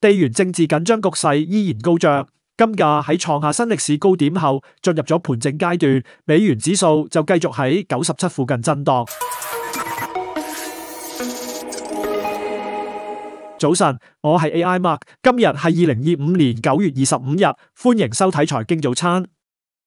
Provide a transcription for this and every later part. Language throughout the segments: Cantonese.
地緣政治緊張局勢依然高漲，金價喺創下新歷史高點後進入咗盤整階段，美元指數就繼續喺97附近震盪。早晨，我係 AI Mark， 今日係2025年9月25日，歡迎收睇財經早餐。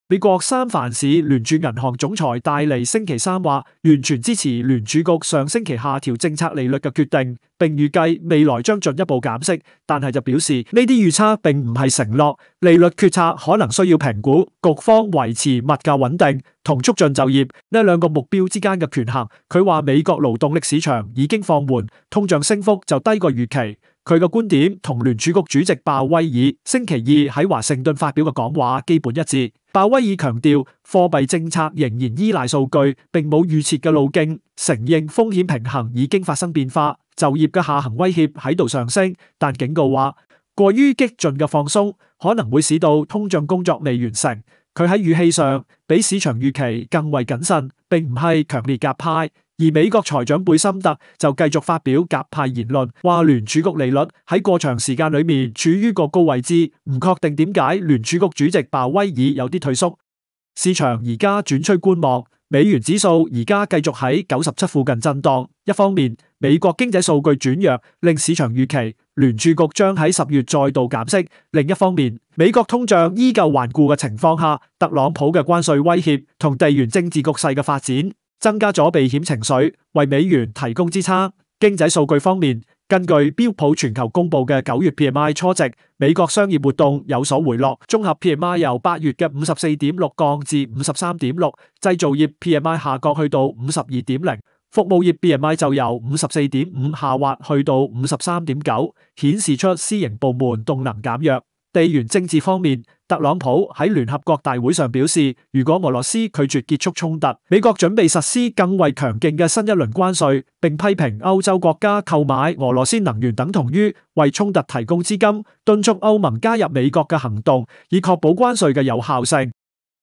美國三藩市聯儲銀行總裁戴利星期三話，完全支持聯儲局上星期下調政策利率嘅決定，並預計未來將進一步減息，但係就表示呢啲預測並唔係承諾，利率決策可能需要評估局方維持物價穩定同促進就業呢兩個目標之間嘅權衡。佢話美國勞動力市場已經放緩，通脹升幅就低過預期。佢嘅觀點同聯儲局主席鮑威爾星期二喺華盛頓發表嘅講話基本一致。鮑威爾強調，貨幣政策仍然依賴數據，並冇預設嘅路徑，承認風險平衡已經發生變化，就業嘅下行威脅喺度上升，但警告話，過於激進嘅放鬆可能會使到通脹工作未完成。佢喺語氣上比市場預期更為謹慎，並唔係強烈鴿派。而美國財長貝森特就繼續發表鴿派言論，話聯儲局利率喺過長時間裏面處於個高位置，唔確定點解聯儲局主席鮑威爾有啲退縮。市場而家轉趨觀望，美元指數而家繼續喺97附近震盪。一方面，美國經濟數據轉弱，令市場預期聯儲局將喺10月再度減息；另一方面，美國通脹依舊頑固嘅情況下，特朗普嘅關稅威脅同地緣政治局勢嘅發展，增加咗避險情緒，為美元提供支撐。經濟數據方面，根據標普全球公布嘅9月 PMI 初值，美國商業活動有所回落，綜合 PMI 由8月嘅54.6降至53.6，製造業 PMI 下降去到52.0，服務業 PMI 就由54.5下滑去到53.9，顯示出私營部門動能減弱。地緣政治方面，特朗普喺聯合國大會上表示，如果俄羅斯拒絕結束衝突，美國準備實施更為強勁嘅新一輪關稅，並批評歐洲國家購買俄羅斯能源等同於為衝突提供資金，敦促歐盟加入美國嘅行動，以確保關稅嘅有效性。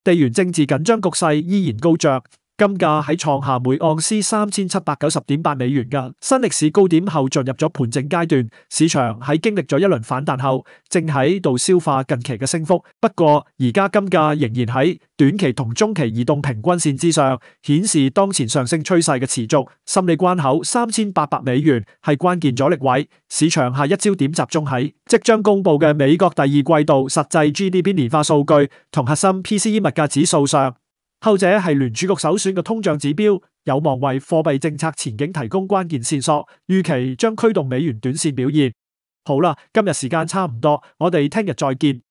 地緣政治緊張局勢依然高漲。金價喺創下每盎司3790.8美元嘅新歷史高點後進入咗盤整階段，市場喺經歷咗一輪反彈後，正喺度消化近期嘅升幅。不過，而家金價仍然喺短期同中期移動平均線之上，顯示當前上升趨勢嘅持續。心理關口3800美元係關鍵阻力位，市場下一焦點集中喺即將公布嘅美國第二季度實際 GDP 年化數據同核心 PCE 物價指數上。後者係聯儲局首選嘅通脹指標，有望為貨幣政策前景提供關鍵線索，預期將驅動美元短線表現。好啦，今日時間差唔多，我哋聽日再見。